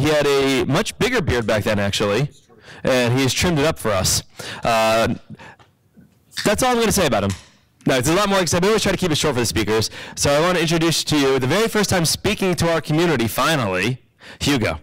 he had a much bigger beard back then, actually, and he's trimmed it up for us. That's all I'm going to say about him. No, it's a lot more, because I always try to keep it short for the speakers. So I want to introduce to you, the very first time speaking to our community, finally, Hugo.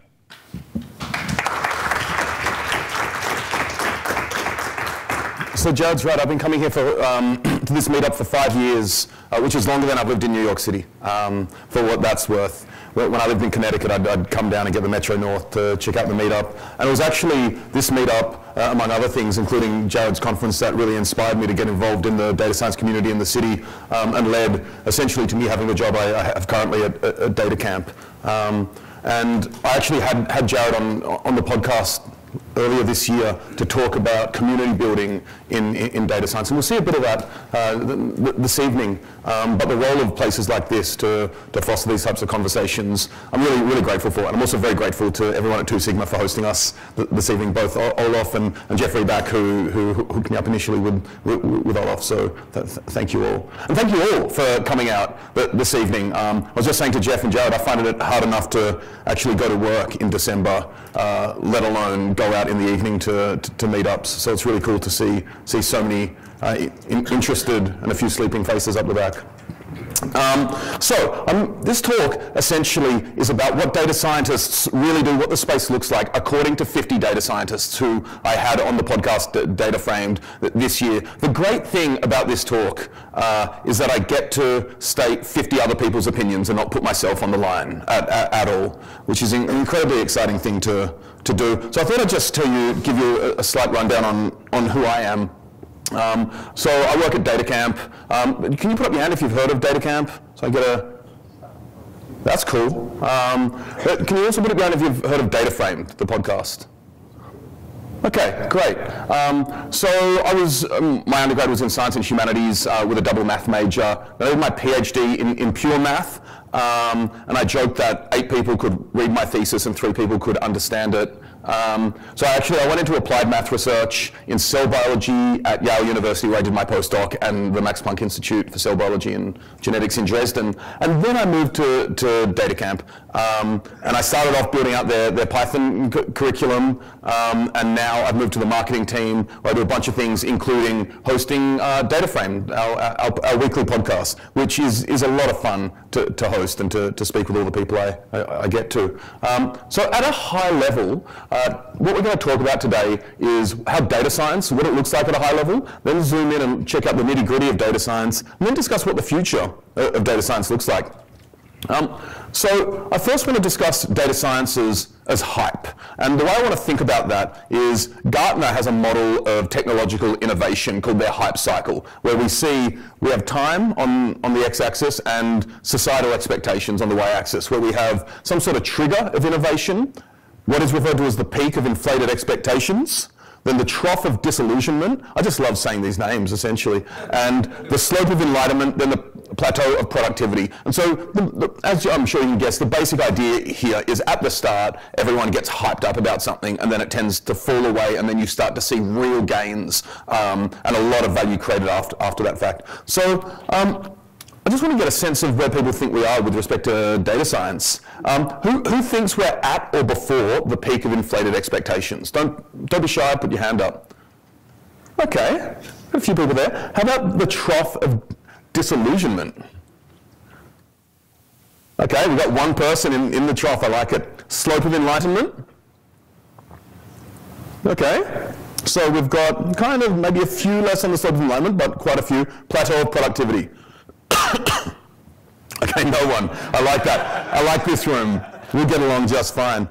So Jared's right, I've been coming here for, to this meetup for 5 years, which is longer than I've lived in New York City, for what that's worth. When I lived in Connecticut, I'd come down and get the Metro North to check out the meetup. And it was actually this meetup, among other things, including Jared's conference, that really inspired me to get involved in the data science community in the city, and led essentially to me having the job I have currently at Data Camp. And I actually had Jared on the podcast earlier this year to talk about community building in data science. And we'll see a bit of that this evening. But the role of places like this to foster these types of conversations, I'm really, really grateful for. And I'm also very grateful to everyone at 2 Sigma for hosting us this evening, both Olaf and Jeffrey Back, who hooked me up initially with Olaf. So thank you all. And thank you all for coming out this evening. I was just saying to Jeff and Jared, I find it hard enough to actually go to work in December, let alone go out in the evening to meetups. So it's really cool to see so many interested and a few sleeping faces up the back. This talk essentially is about what data scientists really do, what the space looks like, according to 50 data scientists who I had on the podcast Data Framed this year. The great thing about this talk is that I get to state 50 other people's opinions and not put myself on the line at all, which is an incredibly exciting thing to do. So I thought I'd just give you a slight rundown on who I am. So I work at Data Camp. Can you put up your hand if you've heard of Data Camp? So I get a... That's cool. But can you also put up your hand if you've heard of Data Framed, the podcast? Okay, great. So I was, my undergrad was in science and humanities with a double math major. Then I did my PhD in pure math. And I joked that 8 people could read my thesis and 3 people could understand it. So I went into applied math research in cell biology at Yale University, where I did my postdoc, and the Max Planck Institute for Cell Biology and Genetics in Dresden. And then I moved to Data Camp, and I started off building out their Python curriculum, and now I've moved to the marketing team, where I do a bunch of things, including hosting Data Frame, our weekly podcast, which is a lot of fun to host and to speak with all the people I get to. So at a high level, what we're going to talk about today is how data science, what it looks like at a high level, then zoom in and check out the nitty-gritty of data science, and then discuss what the future of data science looks like. So I first want to discuss data science as hype. And the way I want to think about that is Gartner has a model of technological innovation called their hype cycle, where we have time on the x-axis and societal expectations on the y-axis, where we have some sort of trigger of innovation, what is referred to as the peak of inflated expectations, then the trough of disillusionment, I just love saying these names essentially, and the slope of enlightenment, then the plateau of productivity. And so, as I'm sure you can guess, the basic idea here is at the start, everyone gets hyped up about something, and then it tends to fall away, and then you start to see real gains and a lot of value created after that fact. So, I just want to get a sense of where people think we are with respect to data science. Who thinks we're at or before the peak of inflated expectations? Don't be shy, put your hand up. Okay, a few people there. How about the trough of disillusionment? Okay, we've got one person in the trough, I like it. Slope of enlightenment? Okay, so we've got kind of maybe a few less on the slope of enlightenment, but quite a few. Plateau of productivity. Okay, no one. I like that. I like this room. We'll get along just fine.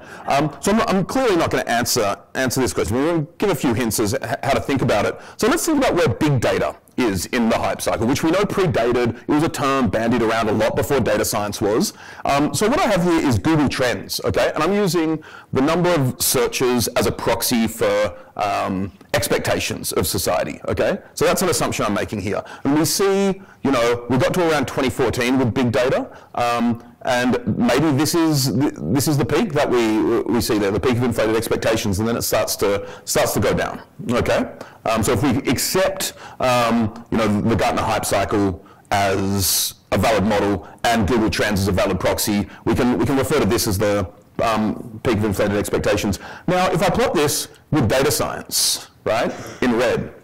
So I'm clearly not going to answer this question. We're going to give a few hints as how to think about it. So let's think about where big data is in the hype cycle, which we know predated. It was a term bandied around a lot before data science was. So what I have here is Google Trends, okay? And I'm using the number of searches as a proxy for expectations of society, okay? So that's an assumption I'm making here. And we see, we got to around 2014 with big data, and maybe this is the peak that we see there, the peak of inflated expectations, and then it starts to go down, okay? So if we accept, the Gartner hype cycle as a valid model and Google Trends as a valid proxy, we can refer to this as the peak of inflated expectations. Now, if I plot this with data science, right, in red,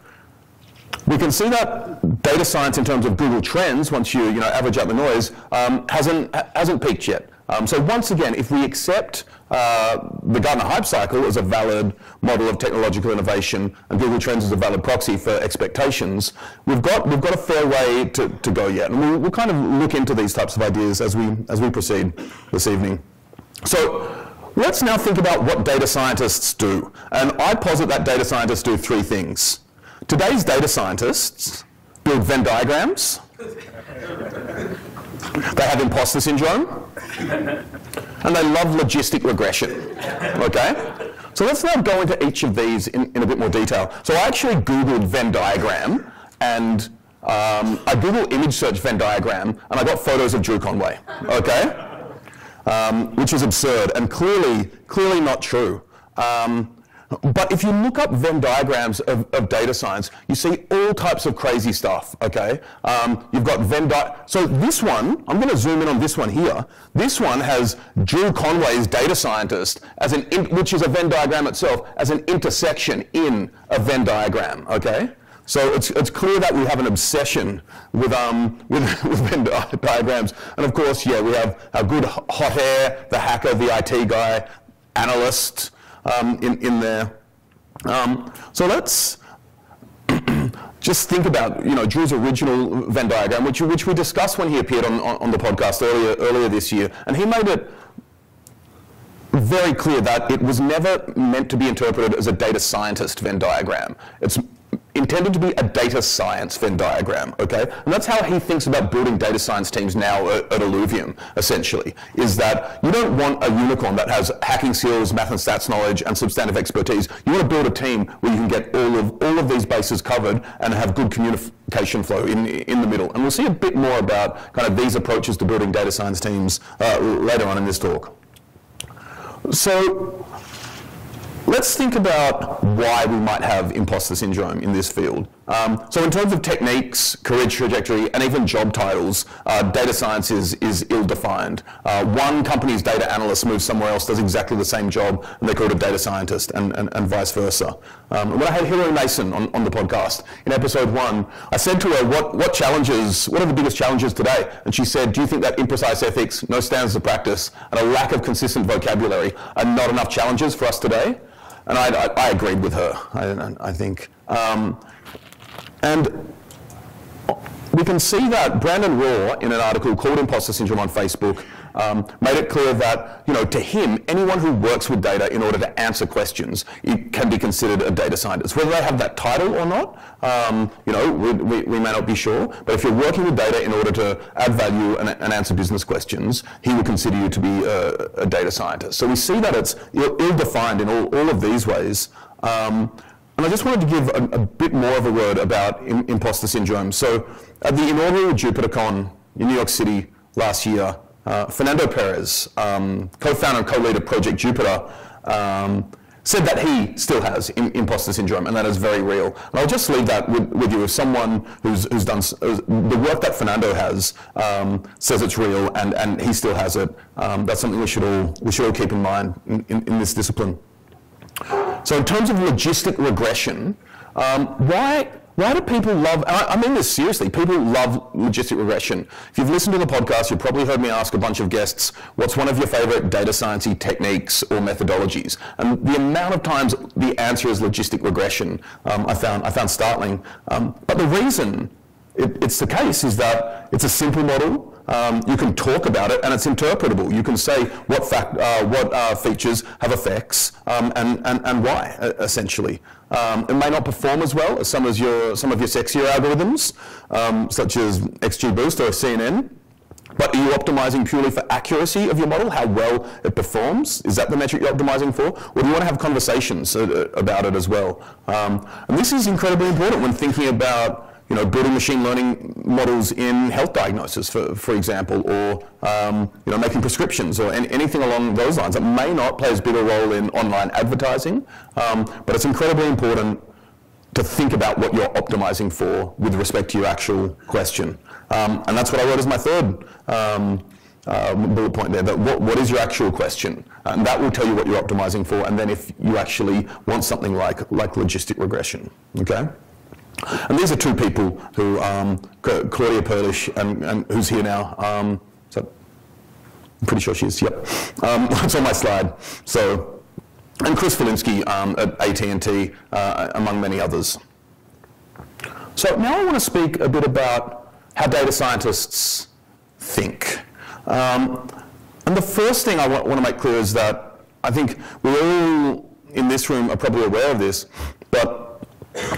we can see that data science in terms of Google Trends, once you average out the noise, hasn't peaked yet. So once again, if we accept the Gartner hype cycle as a valid model of technological innovation and Google Trends as a valid proxy for expectations, we've got a fair way to go yet. And we'll kind of look into these types of ideas as we proceed this evening. So let's now think about what data scientists do. And I posit that data scientists do three things. Today's data scientists build Venn diagrams. They have imposter syndrome. And they love logistic regression. Okay? So let's now go into each of these in a bit more detail. So I actually Googled Venn diagram, and I Googled image search Venn diagram, and I got photos of Drew Conway. Okay? Which is absurd and clearly not true. But if you look up Venn diagrams of data science, you see all types of crazy stuff, okay? You've got so this one, I'm going to zoom in on this one here. This one has Drew Conway's data scientist, which is a Venn diagram itself, as an intersection in a Venn diagram, okay? So it's clear that we have an obsession with Venn diagrams. And of course, yeah, we have our good hot air, the hacker, the IT guy, analyst, in there. So let's just think about Drew's original Venn diagram, which we discussed when he appeared on the podcast earlier this year, and he made it very clear that it was never meant to be interpreted as a data scientist Venn diagram. It's intended to be a data science Venn diagram, okay? And that's how he thinks about building data science teams now at Illuvium, essentially, is that you don't want a unicorn that has hacking skills, math and stats knowledge, and substantive expertise. You want to build a team where you can get all of these bases covered and have good communication flow in the middle. And we'll see a bit more about kind of these approaches to building data science teams later on in this talk. So let's think about why we might have imposter syndrome in this field. So in terms of techniques, career trajectory, and even job titles, data science is ill-defined. One company's data analyst moves somewhere else, does exactly the same job, and they call it a data scientist, and vice versa. When I had Hillary Mason on the podcast, in episode 1, I said to her, what are the biggest challenges today? And she said, do you think that imprecise ethics, no standards of practice, and a lack of consistent vocabulary are not enough challenges for us today? And I agreed with her, I think. And we can see that Brandon Raw, in an article called Imposter Syndrome on Facebook, made it clear that, to him, anyone who works with data in order to answer questions, it can be considered a data scientist. Whether they have that title or not, we may not be sure, but if you're working with data in order to add value and answer business questions, he will consider you to be a data scientist. So we see that it's ill-defined in all of these ways. And I just wanted to give a bit more of a word about imposter syndrome. So at the inaugural JupyterCon in New York City last year, Fernando Perez, co-founder and co-lead of Project Jupiter, said that he still has imposter syndrome, and that is very real. And I'll just leave that with you as someone who's done the work that Fernando has, says it's real, and he still has it. That's something we should all keep in mind in this discipline. So in terms of logistic regression, why do people love, I mean this seriously, people love logistic regression. If you've listened to the podcast, you've probably heard me ask a bunch of guests, what's one of your favorite data science-y techniques or methodologies? And the amount of times the answer is logistic regression, I found startling. But the reason it's the case is that it's a simple model. You can talk about it, and it's interpretable. You can say what features have effects and why, essentially. It may not perform as well as some of your sexier algorithms, such as XGBoost or CNN. But are you optimizing purely for accuracy of your model, how well it performs? Is that the metric you're optimizing for? Or do you want to have conversations about it as well? And this is incredibly important when thinking about building machine learning models in health diagnosis, for example, or making prescriptions or anything along those lines. It may not play as big a role in online advertising, but it's incredibly important to think about what you're optimizing for with respect to your actual question. And that's what I wrote as my third bullet point there, that what is your actual question? And that will tell you what you're optimizing for, and then if you actually want something like logistic regression, okay? And these are two people who, Claudia Perlish, and who's here now. I'm pretty sure she is, yep. It's on my slide. So, and Chris Valinsky at AT&T, among many others. So now I want to speak a bit about how data scientists think. And the first thing I want to make clear is that I think we all in this room are probably aware of this, but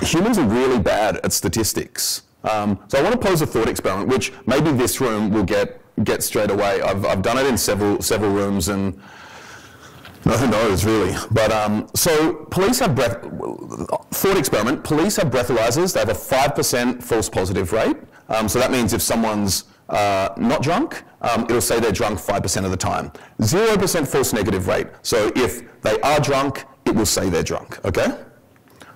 humans are really bad at statistics. So I want to pose a thought experiment, which maybe this room will get straight away. I've done it in several rooms, and no, who knows really. But so police have thought experiment. Police have breathalyzers. They have a 5% false positive rate. So that means if someone's not drunk, it'll say they're drunk 5% of the time. 0% false negative rate. So if they are drunk, it will say they're drunk. Okay.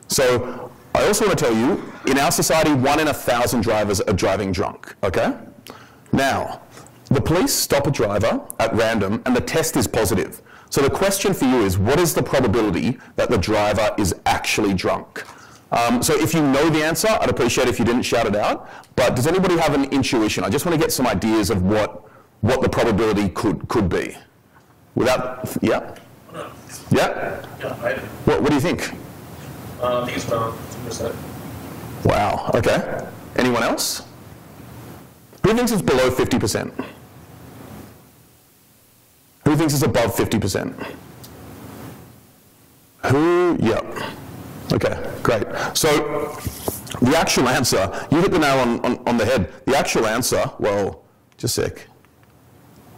So I also want to tell you, in our society, 1 in 1,000 drivers are driving drunk, okay? Now, the police stop a driver at random and the test is positive. So the question for you is, what is the probability that the driver is actually drunk? So if you know the answer, I'd appreciate if you didn't shout it out, but does anybody have an intuition? I just want to get some ideas of what the probability could be. Without, yeah? Yeah? Yeah, What do you think? I think it's around 50%. Wow, okay. Anyone else? Who thinks it's below 50%? Who thinks it's above 50%? Who, yep. Okay, great. So the actual answer, you hit the nail on the head. The actual answer, well, just a sec.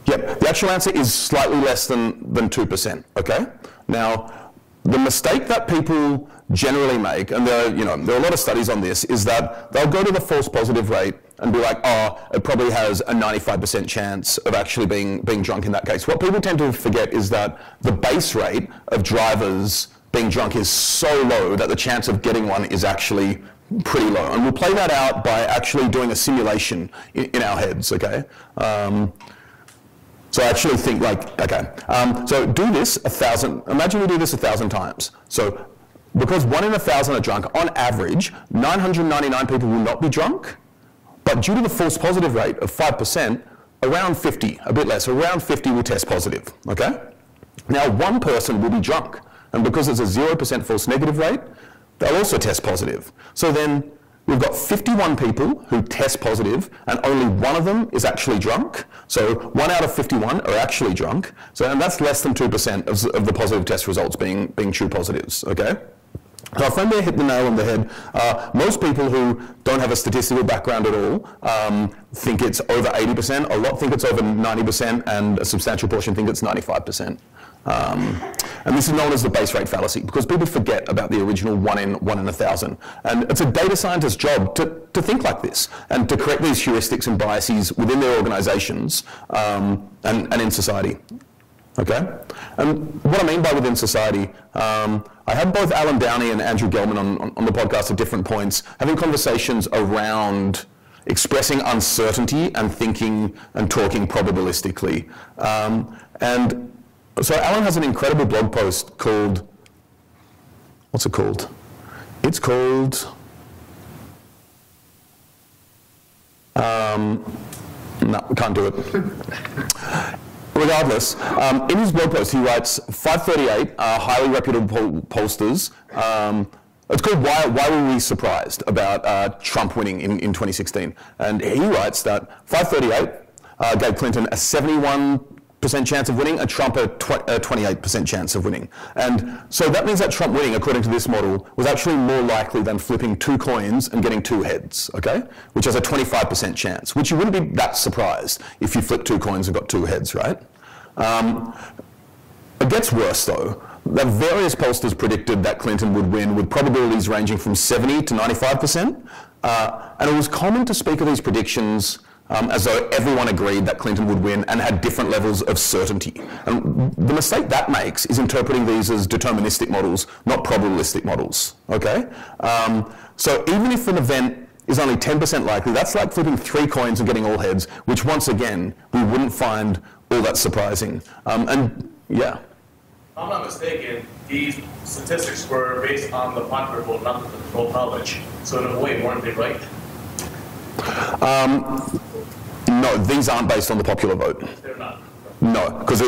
Yep, the actual answer is slightly less than 2%, okay? Now, the mistake that people generally make, and there are a lot of studies on this, is that they'll go to the false positive rate and be like, oh, it probably has a 95% chance of actually being drunk in that case. What people tend to forget is that the base rate of drivers being drunk is so low that the chance of getting one is actually pretty low. And we'll play that out by actually doing a simulation in our heads, okay? So I actually think so do this 1,000, imagine we do this 1,000 times. So because 1 in 1,000 are drunk, on average, 999 people will not be drunk, but due to the false positive rate of 5%, around 50, a bit less, around 50 will test positive, okay? Now, one person will be drunk, and because it's a 0% false negative rate, they'll also test positive. So then we've got 51 people who test positive, and only one of them is actually drunk. So 1 out of 51 are actually drunk. So, and that's less than 2% of the positive test results being true positives, okay? So our friend there hit the nail on the head. Most people who don't have a statistical background at all think it's over 80%, a lot think it's over 90%, and a substantial portion think it's 95%. And this is known as the base rate fallacy, because people forget about the original 1 in 1,000. And it's a data scientist's job to think like this, and to correct these heuristics and biases within their organizations and in society. Okay? And what I mean by within society, I had both Alan Downey and Andrew Gelman on the podcast at different points, having conversations around expressing uncertainty and thinking and talking probabilistically. And so Alan has an incredible blog post called, what's it called? It's called, no, we can't do it. Regardless, in his blog post he writes, 538 highly reputable pollsters. It's called Why Were We Surprised About Trump Winning in 2016. And he writes that 538 gave Clinton a 71% chance of winning, and Trump a 28% chance of winning. And so that means that Trump winning, according to this model, was actually more likely than flipping 2 coins and getting 2 heads, okay? Which has a 25% chance, which you wouldn't be that surprised if you flipped 2 coins and got 2 heads, right? It gets worse though. The various pollsters predicted that Clinton would win with probabilities ranging from 70 to 95%. And it was common to speak of these predictions as though everyone agreed that Clinton would win and had different levels of certainty. And the mistake that makes is interpreting these as deterministic models, not probabilistic models, okay? So even if an event is only 10% likely. That's like flipping 3 coins and getting all heads, which once again, we wouldn't find all that surprising. And yeah. If I'm not mistaken, these statistics were based on the popular vote, not the control college. So in a way, weren't they right? No, these aren't based on the popular vote. They're not. No, because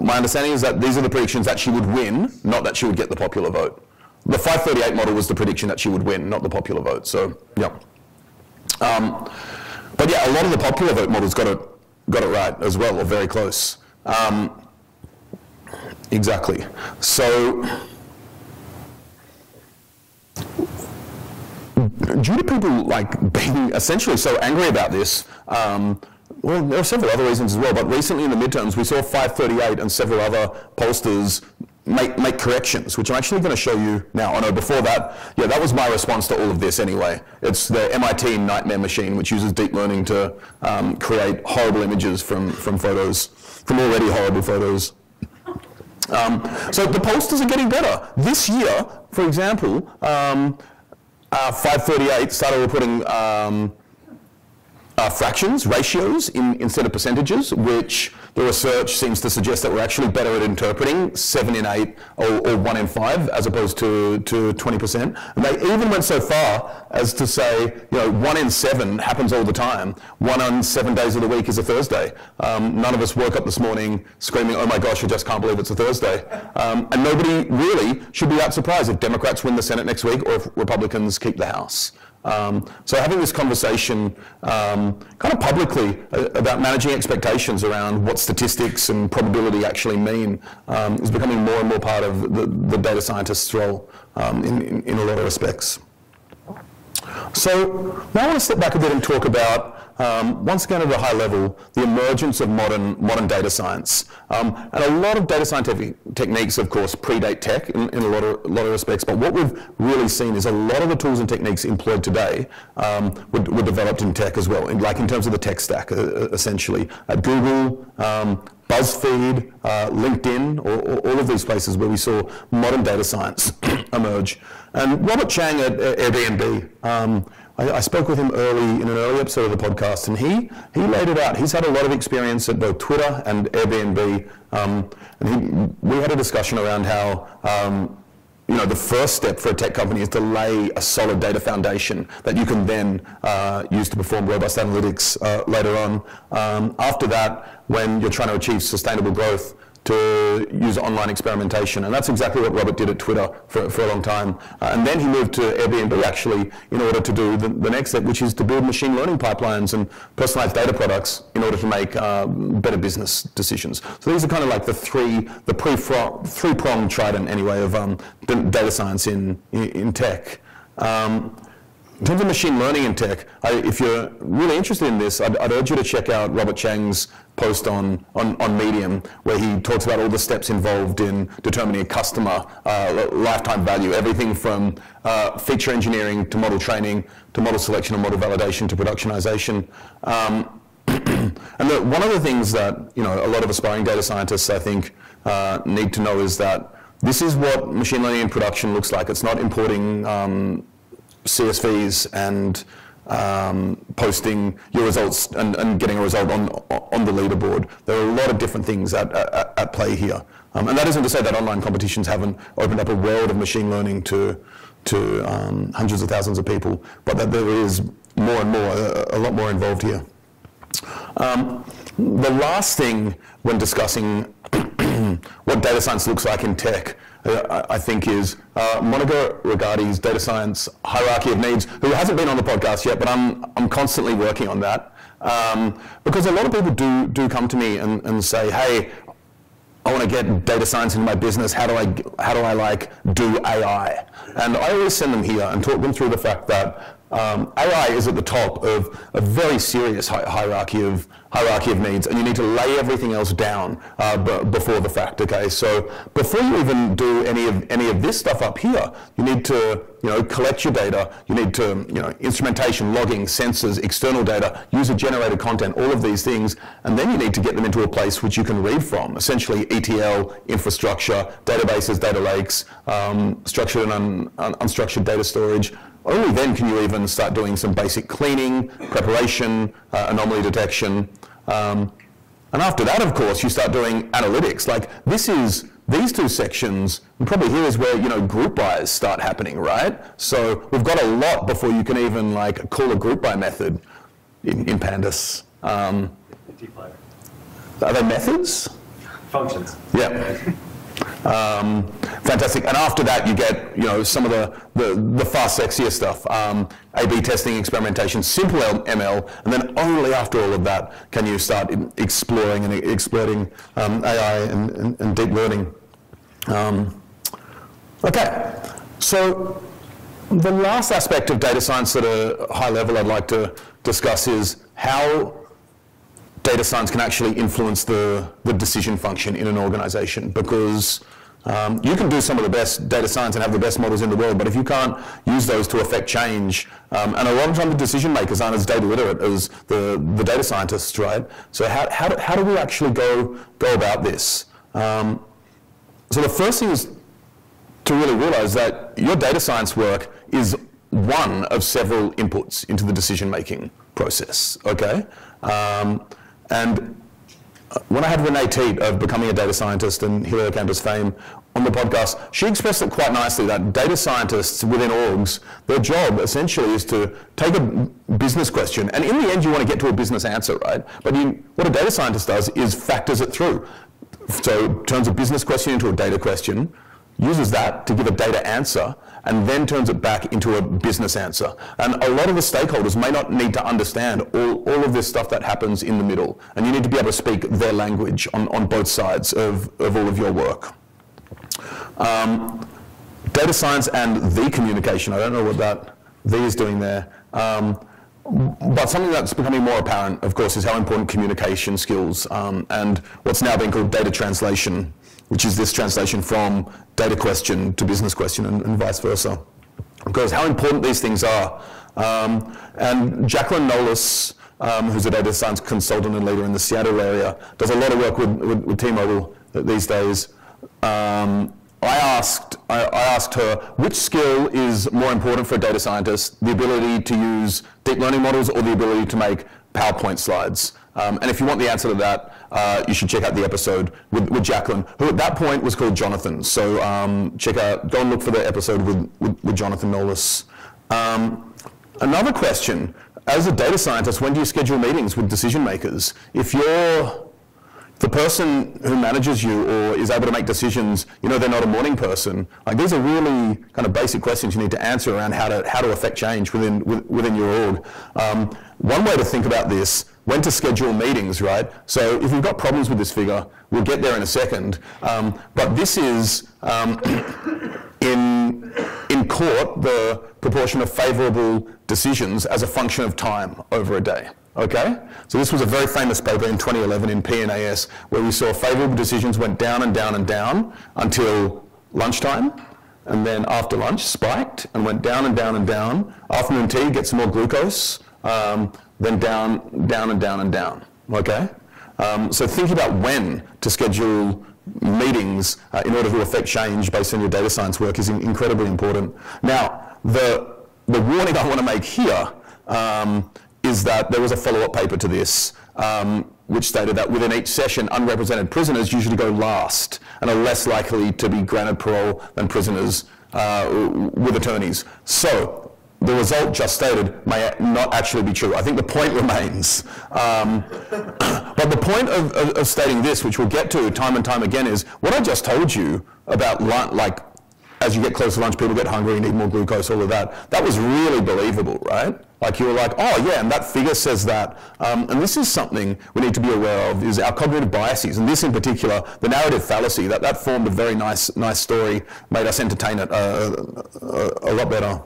my understanding is that these are the predictions that she would win, not that she would get the popular vote. The 538 model was the prediction that she would win, not the popular vote. So, yeah. But yeah, a lot of the popular vote models got it right as well, or very close. Exactly. So, due to people like being essentially so angry about this, well, there are several other reasons as well, but recently in the midterms, we saw 538 and several other pollsters make corrections, which I'm actually going to show you now. Oh no, before that, yeah, that was my response to all of this anyway. It's the MIT nightmare machine, which uses deep learning to create horrible images from photos, from already horrible photos. So the pollsters are getting better. This year, for example, 538 started reporting fractions, ratios, instead of percentages, which the research seems to suggest that we're actually better at interpreting 7 in 8 or 1 in 5 as opposed to 20%. And they even went so far as to say, 1 in 7 happens all the time. 1 on 7 days of the week is a Thursday. None of us woke up this morning screaming, oh my gosh, I just can't believe it's a Thursday. And nobody really should be that surprised if Democrats win the Senate next week or if Republicans keep the House. So having this conversation kind of publicly about managing expectations around what statistics and probability actually mean is becoming more and more part of the data scientist's role in a lot of respects. So now I want to step back a bit and talk about, once again at a high level, the emergence of modern data science. And a lot of data scientific techniques, of course, predate tech in a lot of respects, but what we've really seen is a lot of the tools and techniques employed today were developed in tech as well, like in terms of the tech stack, essentially. At Google, BuzzFeed, LinkedIn, all of these places where we saw modern data science emerge. And Robert Chang at Airbnb, I spoke with him in an early episode of the podcast, and he laid it out. He's had a lot of experience at both Twitter and Airbnb, and we had a discussion around how the first step for a tech company is to lay a solid data foundation that you can then use to perform robust analytics later on. After that, when you're trying to achieve sustainable growth, to use online experimentation. And that's exactly what Robert did at Twitter for a long time. And then he moved to Airbnb actually in order to do the next step, which is to build machine learning pipelines and personalized data products in order to make better business decisions. So these are kind of like the three-pronged trident anyway of data science in tech. In terms of machine learning in tech, if you're really interested in this, I'd urge you to check out Robert Chang's post on Medium, where he talks about all the steps involved in determining a customer lifetime value, everything from feature engineering to model training to model selection and model validation to productionization. And one of the things that a lot of aspiring data scientists, I think, need to know is that this is what machine learning in production looks like. It's not importing CSVs and posting your results and getting a result on the leaderboard. There are a lot of different things at play here. And that isn't to say that online competitions haven't opened up a world of machine learning to hundreds of thousands of people, but that there is more and more, a lot more involved here. The last thing when discussing what data science looks like in tech, I think is Monica Rigati's data science hierarchy of needs, who hasn't been on the podcast yet, but I'm constantly working on that. Because a lot of people do come to me and say, hey, I want to get data science into my business. How do I do AI? And I always send them here and talk them through the fact that AI is at the top of a very serious hierarchy of needs, and you need to lay everything else down before the fact. Okay, so before you even do any of this stuff up here, you need to collect your data. You need to instrumentation, logging, sensors, external data, user-generated content, all of these things, and then you need to get them into a place which you can read from. Essentially, ETL, infrastructure, databases, data lakes, structured and unstructured data storage. only then can you even start doing some basic cleaning, preparation, anomaly detection. And after that, of course, you start doing analytics. Like these two sections, and probably here is where, group buys start happening, right? So we've got a lot before you can even like call a group buy method in Pandas. Are they methods? Functions. Yeah. Fantastic. And after that, you get some of the far sexier stuff, A/B testing, experimentation, simple ML, and then only after all of that can you start exploring and exploiting AI and deep learning. Okay, so the last aspect of data science at a high level I'd like to discuss is how data science can actually influence the decision function in an organization, because you can do some of the best data science and have the best models in the world, but if you can't use those to affect change, and a lot of time the decision makers aren't as data literate as the data scientists, right? So how do we actually go about this? So the first thing is to really realize that your data science work is one of several inputs into the decision-making process, okay? And when I had Renee Teat of Becoming a Data Scientist and Helio Campus fame on the podcast, she expressed it quite nicely that data scientists within orgs, their job essentially is to take a business question, and in the end you want to get to a business answer, right? But what a data scientist does is factors it through. So turns a business question into a data question, uses that to give a data answer, and then turns it back into a business answer. And a lot of the stakeholders may not need to understand all of this stuff that happens in the middle, and you need to be able to speak their language on both sides of all of your work. Data science and the communication, I don't know what that the is doing there. But something that's becoming more apparent, of course, is how important communication skills and what's now being called data translation, which is this translation from data question to business question and vice versa. Because how important these things are. And Jacqueline Nolis, who's a data science consultant and leader in the Seattle area, does a lot of work with T-Mobile these days. I asked her, which skill is more important for a data scientist, the ability to use deep learning models or the ability to make PowerPoint slides? And if you want the answer to that, you should check out the episode with Jacqueline, who at that point was called Jonathan. So go and look for the episode with Jonathan Nolis. Another question, as a data scientist, when do you schedule meetings with decision makers? If you're the person who manages you or is able to make decisions, they're not a morning person. Like, these are really kind of basic questions you need to answer around how to affect change within your org. One way to think about this, when to schedule meetings, right? So if you've got problems with this figure, we'll get there in a second. But this is in court the proportion of favourable decisions as a function of time over a day. Okay, so this was a very famous paper in 2011 in PNAS where we saw favourable decisions went down and down and down until lunchtime, and then after lunch spiked and went down and down and down. Afternoon tea, get some more glucose, then down and down and down. Okay, so thinking about when to schedule meetings in order to affect change based on your data science work is incredibly important. Now, the warning I want to make here is that there was a follow-up paper to this, which stated that within each session, unrepresented prisoners usually go last and are less likely to be granted parole than prisoners with attorneys. So the result just stated may not actually be true. I think the point remains. But the point of stating this, which we'll get to time and time again, is what I just told you about as you get close to lunch, people get hungry, need more glucose, all of that. That was really believable, right? Like, you were like, oh yeah, and that figure says that. And this is something we need to be aware of, is our cognitive biases. And this in particular, the narrative fallacy, that formed a very nice story, made us entertain it a lot better.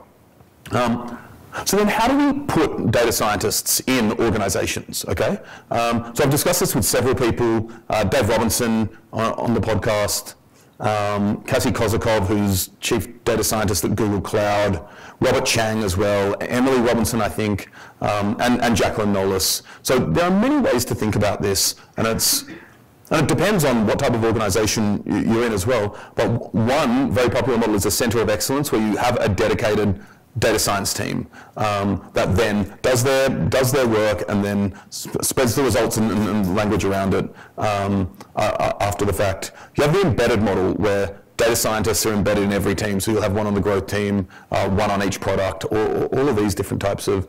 So then how do we put data scientists in organizations, okay? So I've discussed this with several people, Dave Robinson on the podcast, Cassie Kozakov, who's Chief Data Scientist at Google Cloud, Robert Chang as well, Emily Robinson, I think, and Jacqueline Nolis. So there are many ways to think about this, and it depends on what type of organization you're in as well. But one very popular model is a center of excellence, where you have a dedicated data science team that then does their work and then spreads the results and language around it after the fact. You have the embedded model where data scientists are embedded in every team, so you'll have one on the growth team, one on each product, or all of these different types of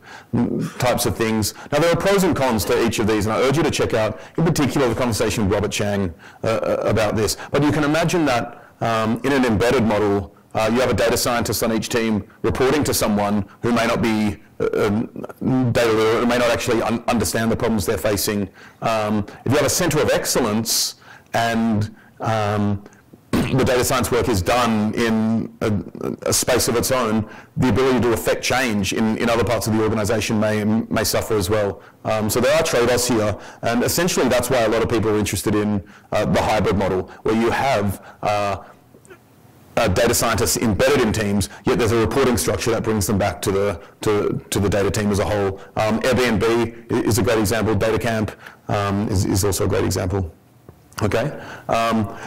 things. Now there are pros and cons to each of these, and I urge you to check out, in particular, the conversation with Robert Chang about this. But you can imagine that in an embedded model, you have a data scientist on each team reporting to someone who may not be data literate, who may not actually understand the problems they're facing. If you have a center of excellence and the data science work is done in a space of its own, the ability to affect change in other parts of the organization may suffer as well. So there are trade-offs here, and essentially that's why a lot of people are interested in the hybrid model, where you have data scientists embedded in teams, yet there's a reporting structure that brings them back to the data team as a whole. Airbnb is a great example. DataCamp is also a great example. Okay,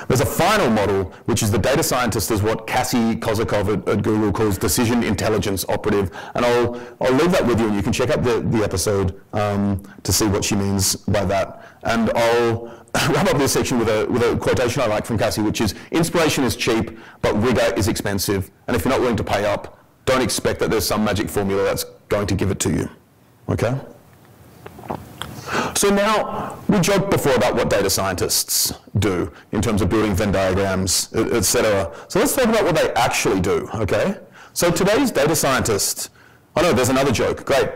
there's a final model, which is the data scientist is what Cassie Kozakov at Google calls decision intelligence operative, and I'll leave that with you, and you can check out the episode to see what she means by that. And I'll wrap up this section with a quotation I like from Cassie, which is, inspiration is cheap, but rigor is expensive, and if you're not willing to pay up, don't expect that there's some magic formula that's going to give it to you. Okay? So now, we joked before about what data scientists do in terms of building Venn diagrams, etc. So let's talk about what they actually do, okay? So today's data scientist, oh no, there's another joke, great.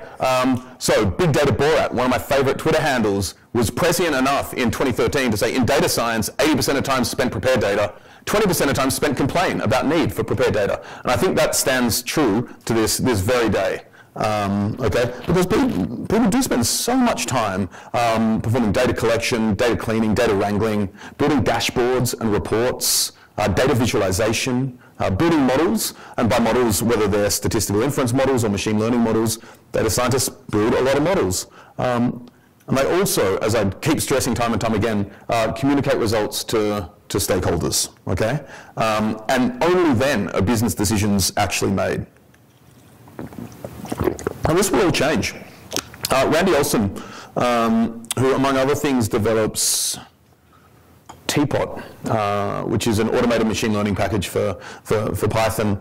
So Big Data Borat, one of my favorite Twitter handles, was prescient enough in 2013 to say, in data science, 80% of time spent prepare data, 20% of time spent complain about need for prepared data. And I think that stands true to this very day. Okay, because people do spend so much time performing data collection, data cleaning, data wrangling, building dashboards and reports, data visualization, building models, and by models, whether they're statistical inference models or machine learning models, data scientists build a lot of models. And they also, as I keep stressing time and time again, communicate results to stakeholders, okay? And only then are business decisions actually made. And this will all change. Randy Olson, who among other things develops Teapot, which is an automated machine learning package for Python,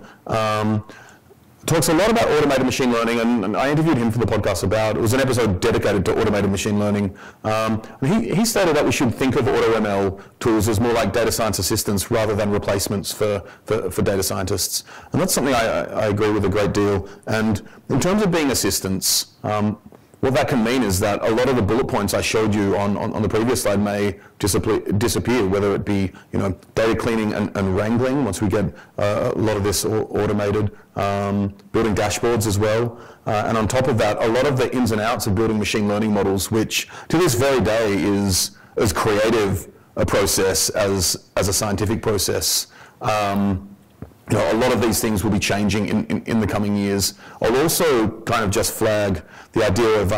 talks a lot about automated machine learning, and I interviewed him for the podcast about, it was an episode dedicated to automated machine learning. He stated that we should think of AutoML tools as more like data science assistants rather than replacements for data scientists. And that's something I agree with a great deal. And in terms of being assistants, what that can mean is that a lot of the bullet points I showed you on the previous slide may disappear, whether it be data cleaning and wrangling once we get a lot of this automated, building dashboards as well. And on top of that, a lot of the ins and outs of building machine learning models, which to this very day is as creative a process as a scientific process. A lot of these things will be changing in the coming years. I'll also kind of just flag the idea of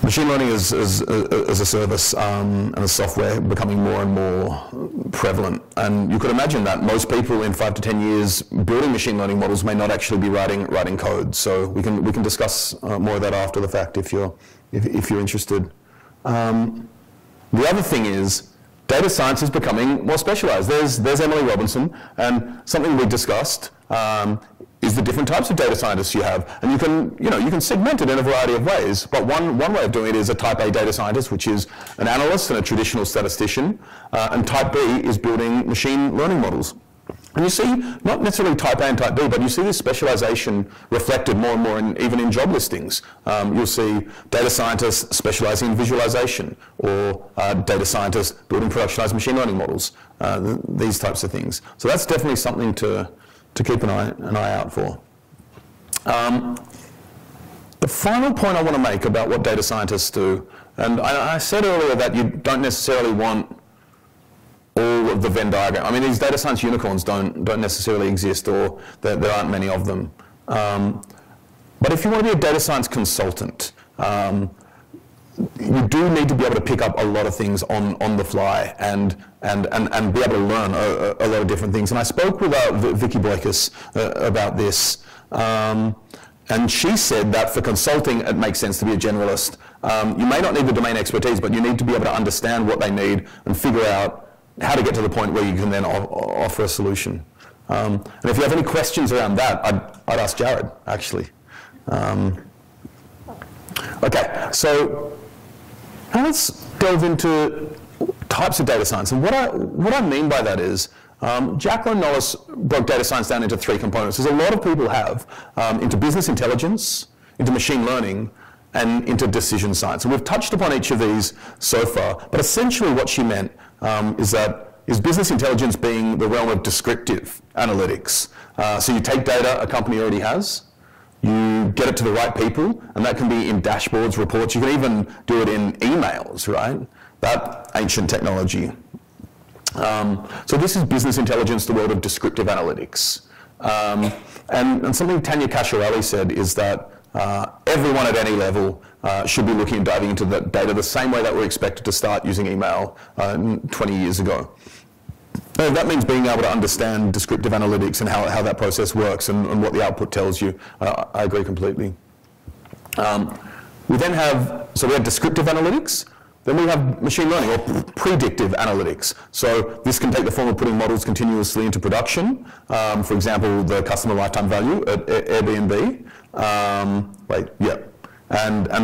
machine learning as a service and a software becoming more and more prevalent. And you could imagine that most people in 5 to 10 years building machine learning models may not actually be writing code. So we can discuss more of that after the fact if you're interested. The other thing is, data science is becoming more specialized. There's Emily Robinson, and something we discussed is the different types of data scientists you have, and you can segment it in a variety of ways. But one way of doing it is a type A data scientist, which is an analyst and a traditional statistician, and type B is building machine learning models. And you see, not necessarily type A and type B, but you see this specialization reflected more and more even in job listings. You'll see data scientists specializing in visualization, or data scientists building productionized machine learning models, these types of things. So that's definitely something to keep an eye out for. The final point I want to make about what data scientists do, and I said earlier that you don't necessarily want all of the Venn diagram. I mean, these data science unicorns don't necessarily exist, or there aren't many of them. But if you want to be a data science consultant, you do need to be able to pick up a lot of things on the fly and be able to learn a lot of different things. And I spoke with Vicky Boykus about this, and she said that for consulting, it makes sense to be a generalist. You may not need the domain expertise, but you need to be able to understand what they need and figure out how to get to the point where you can then offer a solution. And if you have any questions around that, I'd ask Jared, actually. Okay, so now let's delve into types of data science. And what I mean by that is, Jacqueline Nollis broke data science down into 3 components, as a lot of people have, into business intelligence, into machine learning, and into decision science. And we've touched upon each of these so far, but essentially what she meant is business intelligence being the realm of descriptive analytics. So you take data a company already has, you get it to the right people, and that can be in dashboards, reports. You can even do it in emails, right? That ancient technology. So this is business intelligence, the world of descriptive analytics. And something Tanya Casciarelli said is that everyone at any level should be looking and diving into that data the same way that we're expected to start using email 20 years ago. And that means being able to understand descriptive analytics and how that process works and what the output tells you. I agree completely. We then have, so we have descriptive analytics, then we have machine learning or predictive analytics. So this can take the form of putting models continuously into production. For example, the customer lifetime value at Airbnb. And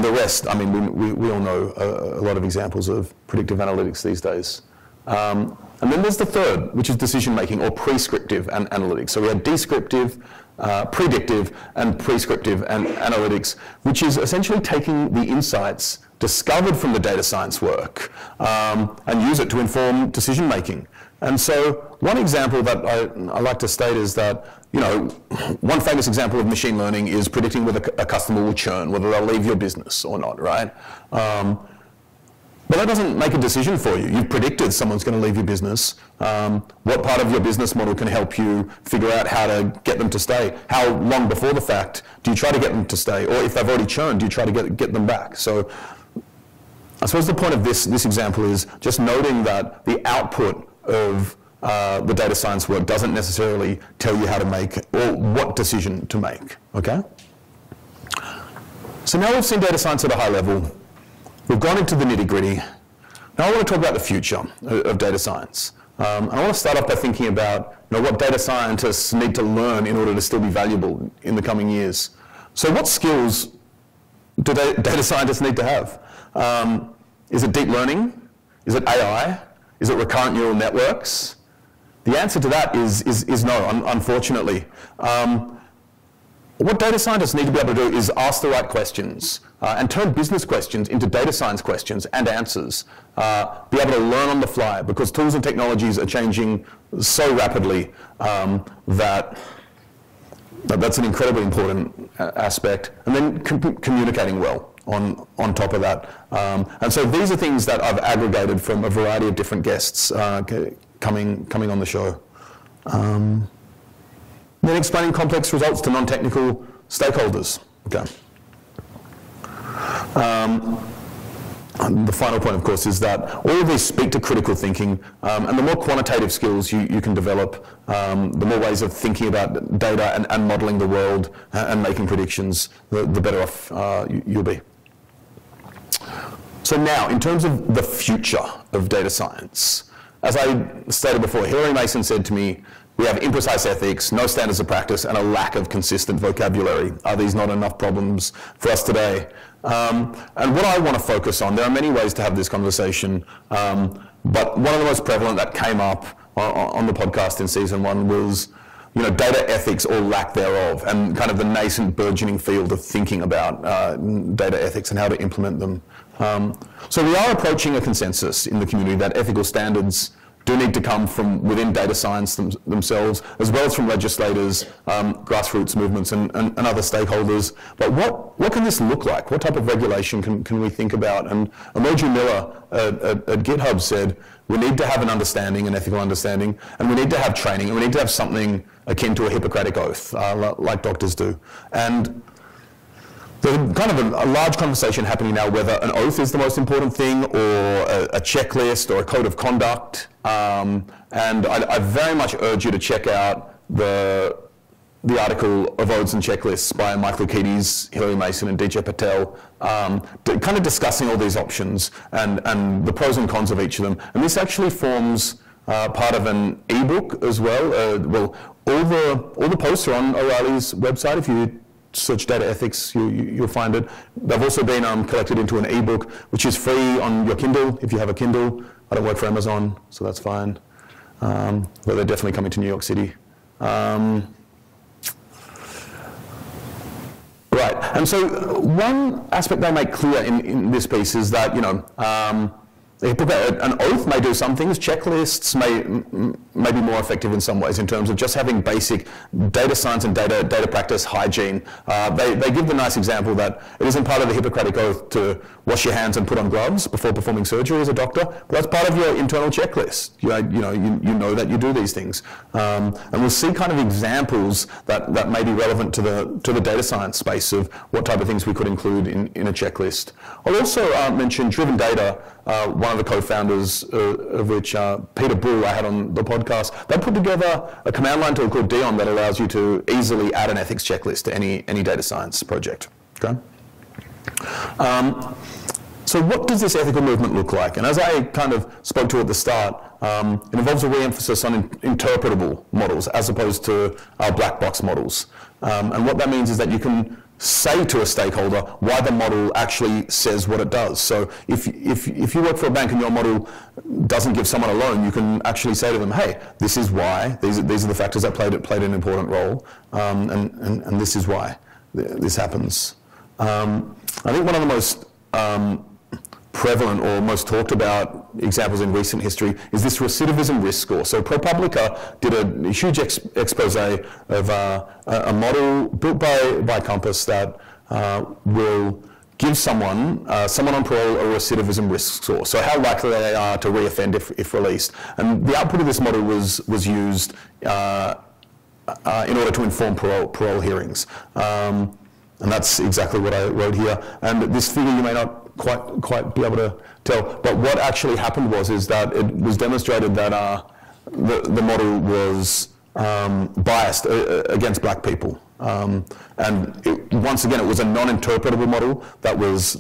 the rest, I mean, we all know a lot of examples of predictive analytics these days. And then there's the third, which is decision-making or prescriptive analytics. So we have descriptive, predictive, and prescriptive analytics, which is essentially taking the insights discovered from the data science work and use it to inform decision-making. And so one example that I like to state is that, you know, one famous example of machine learning is predicting whether a customer will churn, whether they'll leave your business or not, right? But that doesn't make a decision for you. You've predicted someone's going to leave your business. What part of your business model can help you figure out how to get them to stay? How long before the fact do you try to get them to stay? Or if they've already churned, do you try to get them back? So I suppose the point of this example is just noting that the output of the data science work doesn't necessarily tell you how to make or what decision to make, okay? So now we've seen data science at a high level. We've gone into the nitty-gritty. Now I want to talk about the future of data science. And I want to start off by thinking about, you know, what data scientists need to learn in order to still be valuable in the coming years. So what skills do data scientists need to have? Is it deep learning? Is it AI? Is it recurrent neural networks? The answer to that is no, unfortunately. What data scientists need to be able to do is ask the right questions and turn business questions into data science questions and answers. Be able to learn on the fly, because tools and technologies are changing so rapidly that's an incredibly important aspect. And then communicating well on top of that. And so these are things that I've aggregated from a variety of different guests coming on the show. Then explaining complex results to non-technical stakeholders. Okay. And the final point, of course, is that all of these speak to critical thinking, and the more quantitative skills you can develop, the more ways of thinking about data and modelling the world and making predictions, the better off you'll be. So now, in terms of the future of data science, as I stated before, Hilary Mason said to me, we have imprecise ethics, no standards of practice, and a lack of consistent vocabulary. Are these not enough problems for us today? And what I want to focus on, there are many ways to have this conversation, but one of the most prevalent that came up on the podcast in season 1 was, you know, data ethics or lack thereof, and kind of the nascent burgeoning field of thinking about data ethics and how to implement them. So we are approaching a consensus in the community that ethical standards do need to come from within data science themselves, as well as from legislators, grassroots movements, and other stakeholders. But what can this look like? What type of regulation can we think about? And Emoji Miller at GitHub said, we need to have an understanding, an ethical understanding, and we need to have training, and we need to have something akin to a Hippocratic oath, like doctors do. And There's kind of a large conversation happening now whether an oath is the most important thing, or a checklist, or a code of conduct. And I very much urge you to check out the article of Oaths and Checklists by Mike Lukides, Hilary Mason, and DJ Patel, kind of discussing all these options and the pros and cons of each of them. And this actually forms part of an ebook as well. All the posts are on O'Reilly's website. If you search data ethics, you'll find it. They've also been collected into an ebook, which is free on your Kindle if you have a Kindle. I don't work for Amazon, so that's fine. But they're definitely coming to New York City. Right, and so one aspect they make clear in this piece is that, an oath may do some things. Checklists may be more effective in some ways in terms of just having basic data science and data practice hygiene. They give the nice example that it isn't part of the Hippocratic Oath to wash your hands and put on gloves before performing surgery as a doctor, but that's part of your internal checklist. You know that you do these things. And we'll see kind of examples that may be relevant to the data science space of what type of things we could include in a checklist. I'll also mention Driven Data. One of the co-founders of which, Peter Bull, I had on the podcast, they put together a command line tool called Dion that allows you to easily add an ethics checklist to any data science project. Okay? So what does this ethical movement look like? And as I kind of spoke to at the start, it involves a re-emphasis on interpretable models as opposed to black box models. And what that means is that you can say to a stakeholder why the model actually says what it does. So if you work for a bank and your model doesn't give someone a loan, you can actually say to them, hey, this is why, these are the factors that played an important role, and this is why this happens. I think one of the most prevalent or most talked about examples in recent history is this recidivism risk score. So ProPublica did a huge expose of a model built by Compass that will give someone on parole a recidivism risk score. So how likely they are to reoffend if released. And the output of this model was used in order to inform parole hearings. And that's exactly what I wrote here. And this figure you may not quite be able to tell, but what actually happened is that it was demonstrated that the model was biased against black people. And once again, it was a non-interpretable model that was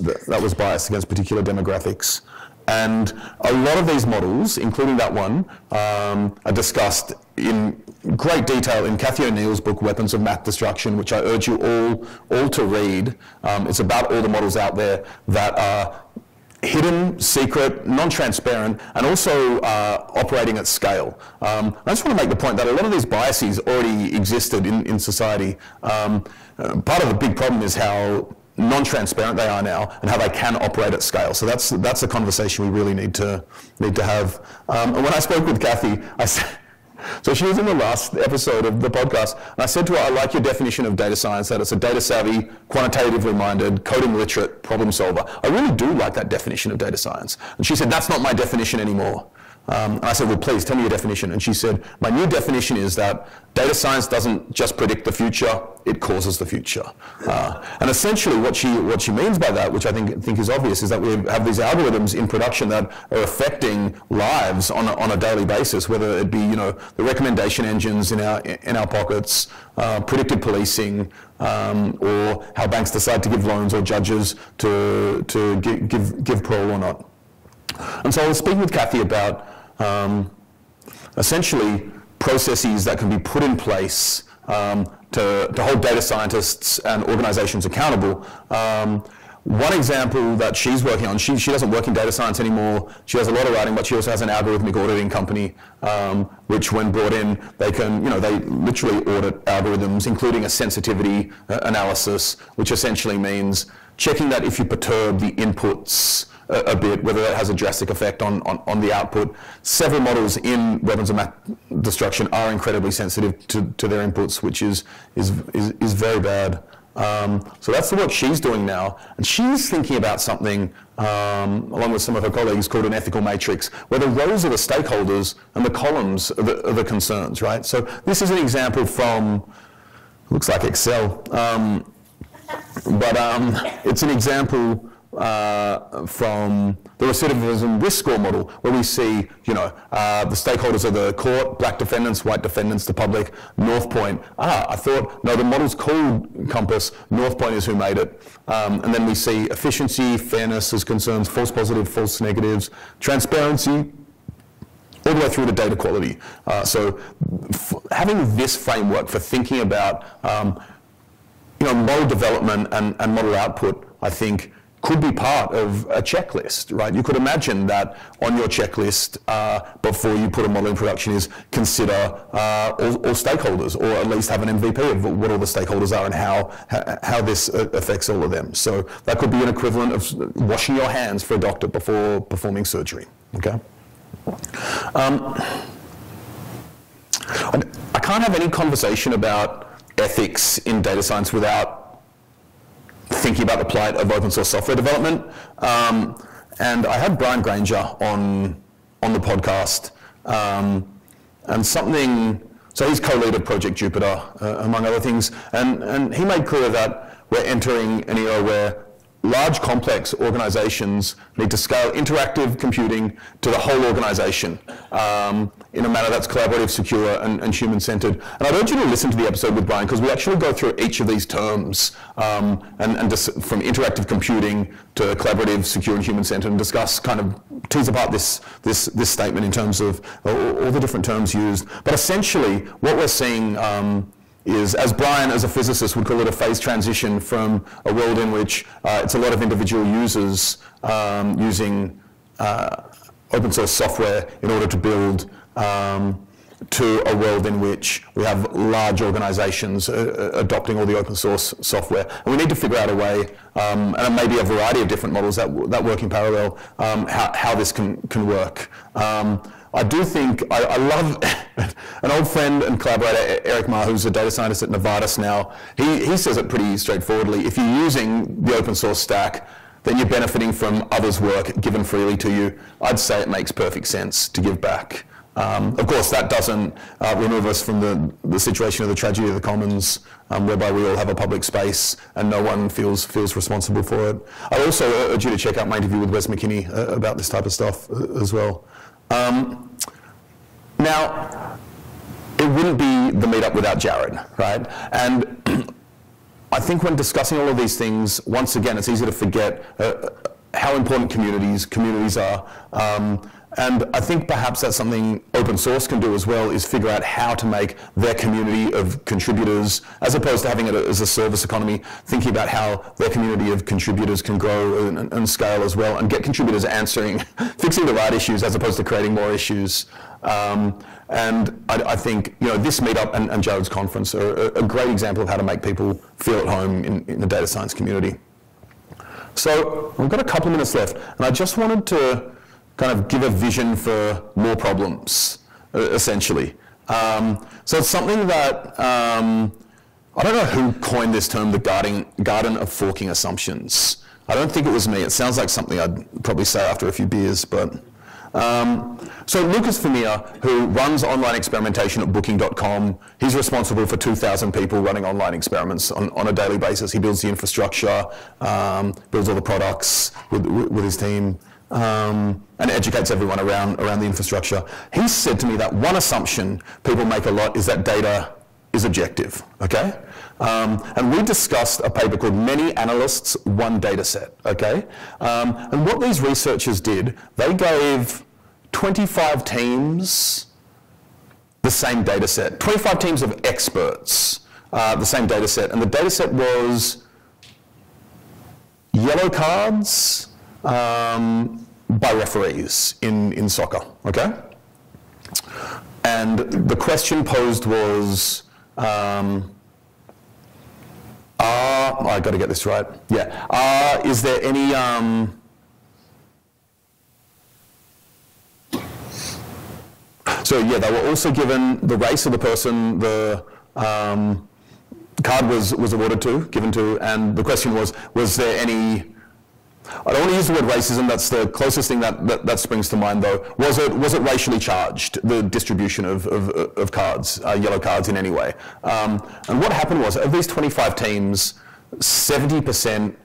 biased against particular demographics. And a lot of these models, including that one, are discussed in great detail in Cathy O'Neill's book, Weapons of Math Destruction, which I urge you all to read. It's about all the models out there that are hidden, secret, non-transparent, and also operating at scale. I just want to make the point that a lot of these biases already existed in society. Part of the big problem is how non-transparent they are now and how they can operate at scale. So that's a conversation we really need to have. And when I spoke with Cathy, I said, so she was in the last episode of the podcast, and I said to her, I like your definition of data science, that it's a data savvy, quantitatively minded, coding literate problem solver. I really do like that definition of data science. And she said, that's not my definition anymore. And I said, well, please tell me your definition. And she said, my new definition is that data science doesn't just predict the future, it causes the future. And essentially what she means by that, which I think is obvious, is that we have these algorithms in production that are affecting lives on a daily basis, whether it be the recommendation engines in our pockets, predictive policing, or how banks decide to give loans, or judges to give parole or not. And so I was speaking with Cathy about essentially processes that can be put in place to hold data scientists and organizations accountable. One example that she's working on, she doesn't work in data science anymore. She does a lot of writing, but she also has an algorithmic auditing company, which when brought in, they can, they literally audit algorithms, including a sensitivity analysis, which essentially means checking that if you perturb the inputs a bit, whether that has a drastic effect on the output. Several models in Weapons of Math Destruction are incredibly sensitive to their inputs, which is very bad. So that's the work she's doing now, and she's thinking about something along with some of her colleagues called an ethical matrix, where the rows are the stakeholders and the columns are the concerns, right? So this is an example from, looks like Excel. But it's an example from the recidivism risk score model, where we see, the stakeholders of the court, black defendants, white defendants, the public, North Point. I thought, no, the model's called Compass, North Point is who made it. And then we see efficiency, fairness as concerns, false positive, false negatives, transparency, all the way through to data quality. So having this framework for thinking about model development and model output, I think, could be part of a checklist, right? You could imagine that on your checklist before you put a model in production is consider all stakeholders, or at least have an MVP of what all the stakeholders are and how this affects all of them. So that could be an equivalent of washing your hands for a doctor before performing surgery, okay? I can't have any conversation about ethics in data science without thinking about the plight of open source software development. And I had Brian Granger on the podcast, and so he's co-lead of Project Jupiter, among other things, and he made clear that we're entering an era where large, complex organizations need to scale interactive computing to the whole organization in a manner that's collaborative, secure, and human-centered. And I'd urge you to listen to the episode with Brian, because we actually go through each of these terms, and just from interactive computing to collaborative, secure, and human-centered, and discuss, kind of tease apart this statement in terms of all the different terms used. But essentially, what we're seeing is, as Brian, as a physicist, would call it, a phase transition from a world in which it's a lot of individual users using open source software in order to build, to a world in which we have large organizations adopting all the open source software. And we need to figure out a way, and maybe a variety of different models that work in parallel, how this can work. I do think, I love an old friend and collaborator, Eric Ma, who's a data scientist at Novartis now. He says it pretty straightforwardly. If you're using the open source stack, then you're benefiting from others' work given freely to you. I'd say it makes perfect sense to give back. Of course, that doesn't remove us from the situation of the tragedy of the commons, whereby we all have a public space and no one feels responsible for it. I also urge you to check out my interview with Wes McKinney about this type of stuff as well. Now, it wouldn't be the meetup without Jared, right? And I think when discussing all of these things, once again, it's easy to forget how important communities are. And I think perhaps that's something open source can do as well, is figure out how to make their community of contributors, as opposed to having it as a service economy, thinking about how their community of contributors can grow and scale as well, and get contributors fixing the right issues as opposed to creating more issues. And I think this meetup and Jared's conference are a great example of how to make people feel at home in the data science community. So we've got a couple of minutes left, and I just wanted to kind of give a vision for more problems, essentially. So it's something that, I don't know who coined this term, the garden of forking assumptions. I don't think it was me. It sounds like something I'd probably say after a few beers, but. So Lucas Vermeer, who runs online experimentation at Booking.com, he's responsible for 2,000 people running online experiments on a daily basis. He builds the infrastructure, builds all the products with his team, and educates everyone around the infrastructure. He said to me that one assumption people make a lot is that data is objective, okay? And we discussed a paper called Many Analysts, One Data Set, okay? And what these researchers did, they gave 25 teams the same data set, 25 teams of experts, the same data set. And the data set was yellow cards by referees in soccer, okay? And the question posed was, I got to get this right. Yeah. Is there any? So yeah, they were also given the race of the person the card was given to, and the question was there any? I don't want to use the word racism. That's the closest thing that springs to mind, though. Was it racially charged, the distribution of cards, yellow cards in any way? And what happened was, of these 25 teams, 70%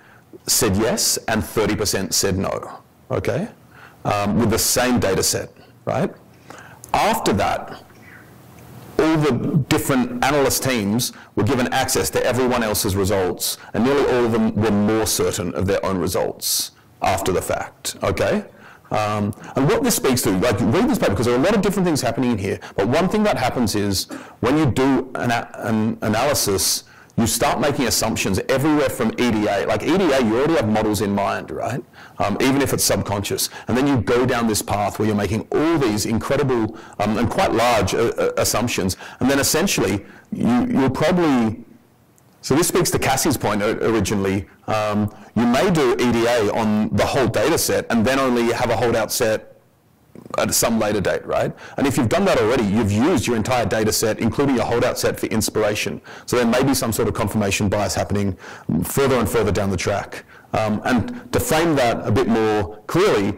said yes and 30% said no, okay? With the same data set, right? After that, all the different analyst teams were given access to everyone else's results, and nearly all of them were more certain of their own results after the fact, okay? And what this speaks to, like, read this paper, because there are a lot of different things happening in here, but one thing that happens is when you do an analysis, you start making assumptions everywhere from EDA. Like EDA, you already have models in mind, right? Even if it's subconscious. And then you go down this path where you're making all these incredible and quite large assumptions. And then essentially, you'll probably, so this speaks to Cassie's point originally, you may do EDA on the whole data set and then only have a holdout set at some later date, right? And if you've done that already, you've used your entire data set, including your holdout set, for inspiration. So there may be some sort of confirmation bias happening further and further down the track. And to frame that a bit more clearly,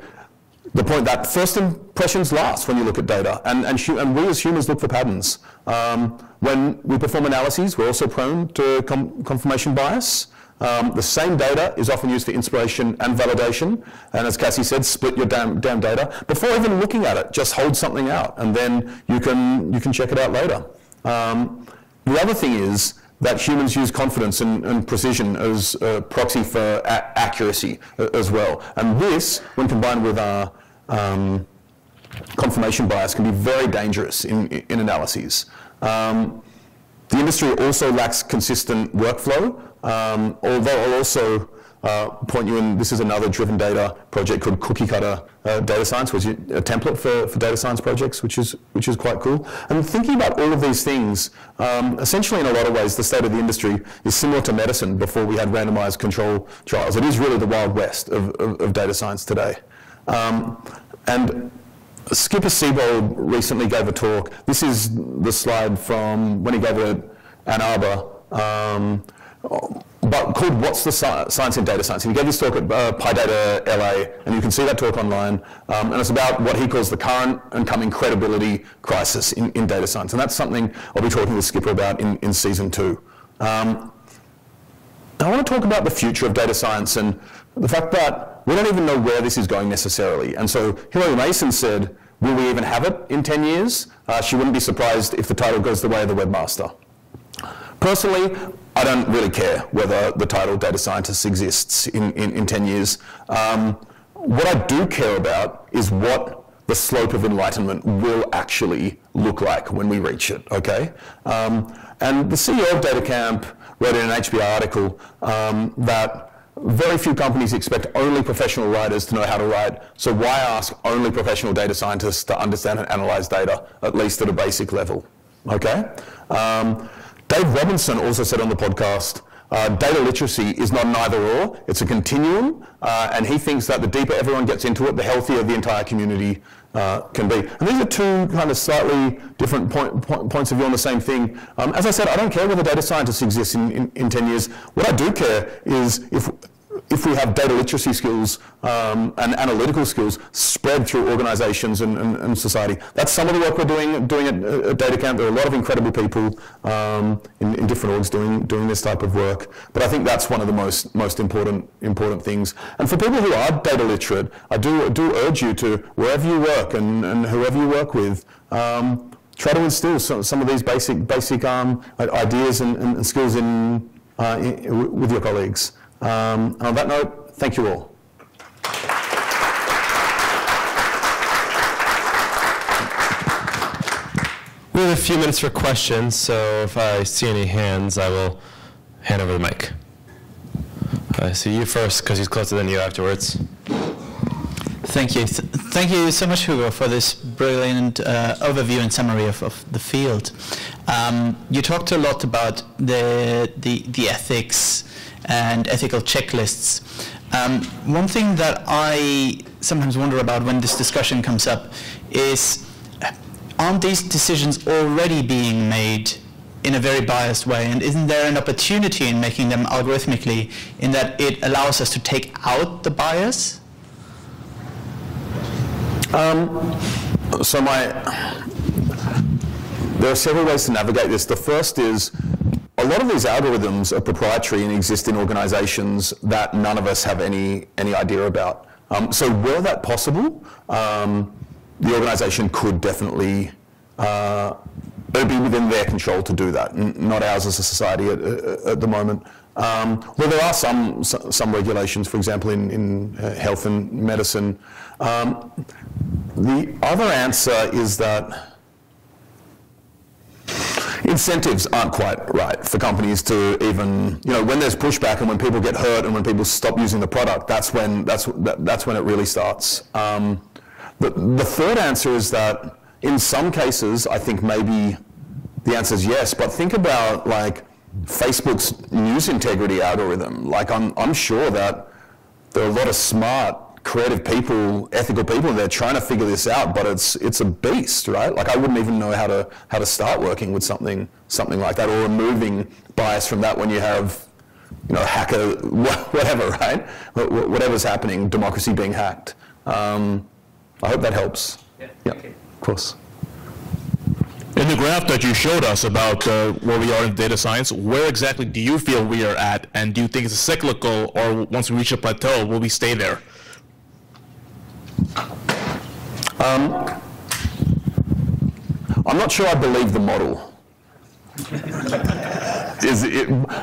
the point that first impressions last when you look at data, and we as humans look for patterns. When we perform analyses, we're also prone to confirmation bias. The same data is often used for inspiration and validation, and as Cassie said, split your damn data. Before even looking at it, just hold something out, and then you can check it out later. The other thing is that humans use confidence and precision as a proxy for accuracy as well. And this, when combined with our confirmation bias, can be very dangerous in analyses. The industry also lacks consistent workflow, although I'll also point you in, this is another driven data project called Cookie Cutter Data Science, which is a template for data science projects, which is quite cool. And thinking about all of these things, essentially in a lot of ways, the state of the industry is similar to medicine before we had randomized control trials. It is really the Wild West of data science today. And Skipper Siebold recently gave a talk. This is the slide from when he gave it at Ann Arbor, but called What's the Science in Data Science? And he gave this talk at PyData LA, and you can see that talk online. And it's about what he calls the current and coming credibility crisis in data science. And that's something I'll be talking with Skipper about in season 2. I want to talk about the future of data science and the fact that we don't even know where this is going necessarily. And so Hilary Mason said, will we even have it in 10 years? She wouldn't be surprised if the title goes the way of the webmaster. Personally, I don't really care whether the title data scientist exists in 10 years. What I do care about is what the slope of enlightenment will actually look like when we reach it, okay? And the CEO of DataCamp wrote in an HBR article that very few companies expect only professional writers to know how to write, so why ask only professional data scientists to understand and analyze data, at least at a basic level, okay? Dave Robinson also said on the podcast, data literacy is not an either or, it's a continuum, and he thinks that the deeper everyone gets into it, the healthier the entire community can be. And these are two kind of slightly different points of view on the same thing. As I said, I don't care whether data scientists exist in 10 years. What I do care is if we have data literacy skills and analytical skills spread through organizations and society. That's some of the work we're doing at DataCamp. There are a lot of incredible people in different orgs doing this type of work. But I think that's one of the most important things. And for people who are data literate, I do urge you to, wherever you work and whoever you work with, try to instill some of these basic ideas and skills with your colleagues. On that note, thank you all. We have a few minutes for questions, so if I see any hands, I will hand over the mic. I see you first, because he's closer than you afterwards. Thank you. Thank you so much, Hugo, for this brilliant overview and summary of the field. You talked a lot about the ethics and ethical checklists. One thing that I sometimes wonder about when this discussion comes up is, aren't these decisions already being made in a very biased way? And isn't there an opportunity in making them algorithmically in that it allows us to take out the bias? There are several ways to navigate this. The first is a lot of these algorithms are proprietary and exist in organizations that none of us have any idea about. So were that possible, the organization could definitely, it would be within their control to do that, not ours as a society at the moment. Well, there are some regulations, for example, in health and medicine. The other answer is that incentives aren't quite right for companies to even, when there's pushback and when people get hurt and when people stop using the product, that's when it really starts. The third answer is that in some cases, I think maybe the answer is yes, but think about like Facebook's news integrity algorithm. Like I'm sure that there are a lot of smart, creative people, ethical people, and they're trying to figure this out, but it's a beast, right? Like I wouldn't even know how to start working with something like that, or removing bias from that when you have, hacker, whatever, right? Whatever's happening, democracy being hacked. I hope that helps. Yeah, of course. In the graph that you showed us about where we are in data science, where exactly do you feel we are at, and do you think it's cyclical, or once we reach a plateau, will we stay there? I'm not sure I believe the model.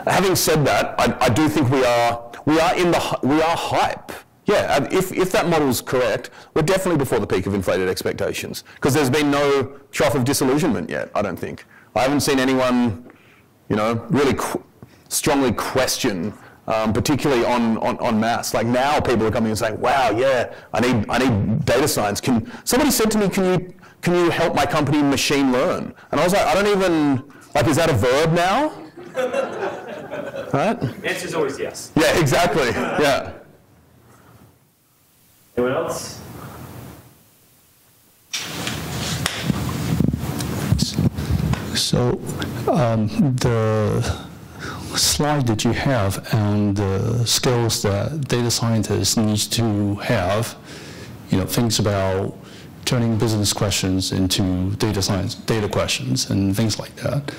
Having said that, I do think we are hype. Yeah, if that model is correct, we're definitely before the peak of inflated expectations, because there's been no trough of disillusionment yet, I don't think. I haven't seen anyone, really strongly question, particularly on mass. Like now people are coming and saying, wow, yeah, I need data science. Somebody said to me, can you help my company machine learn? And I was like, I don't even, like, is that a verb now? Right? The answer is always yes. Yeah, exactly, yeah. Anyone else? So the slide that you have and the skills that data scientists need to have, things about turning business questions into data questions and things like that.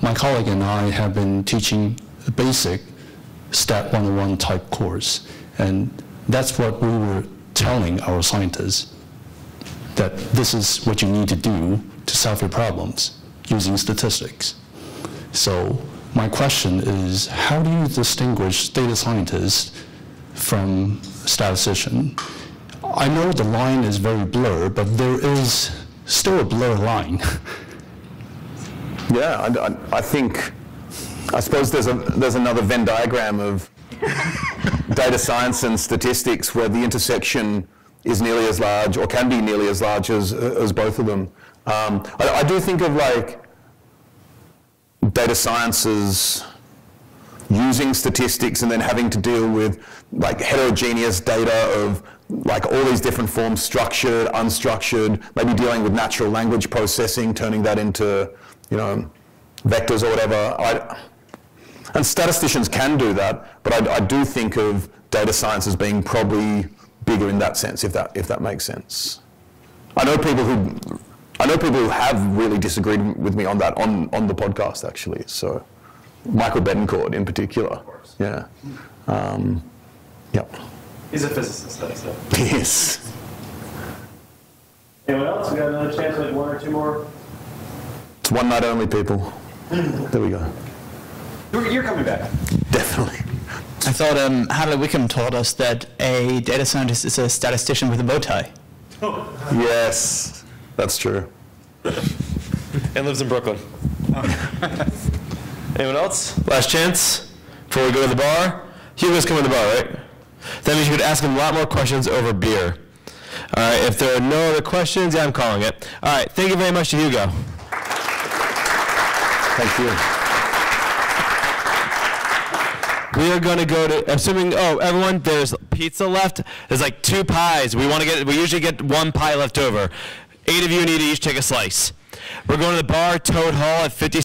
My colleague and I have been teaching a basic Stat 101 type course, and that's what we were telling our scientists, that this is what you need to do to solve your problems using statistics. So my question is, how do you distinguish data scientists from statistician? I know the line is very blurred, but there is still a blurred line. Yeah, I suppose there's another Venn diagram of data science and statistics where the intersection is nearly as large, or can be nearly as large as both of them. I do think of like data sciences using statistics and then having to deal with like heterogeneous data of like all these different forms, structured, unstructured, maybe dealing with natural language processing, turning that into, vectors or whatever. And statisticians can do that, but I do think of data science as being probably bigger in that sense, if that makes sense. I know people who have really disagreed with me on that on the podcast actually. So Michael Betancourt in particular. Of course. Yeah. Yep. He's a physicist, so. Yes. Anyone else? We got another chance, like one or two more. It's one night only, people. There we go. You're coming back. Definitely. I thought Hadley Wickham taught us that a data scientist is a statistician with a bow tie. Yes, that's true. And lives in Brooklyn. Anyone else? Last chance before we go to the bar. Hugo's coming to the bar, right? That means you could ask him a lot more questions over beer. All right, if there are no other questions, yeah, I'm calling it. All right, thank you very much to Hugo. Thank you. We are going to go to, everyone, there's pizza left. There's like 2 pies. We usually get 1 pie left over. 8 of you need to each take a slice. We're going to the bar, Toad Hall at 50.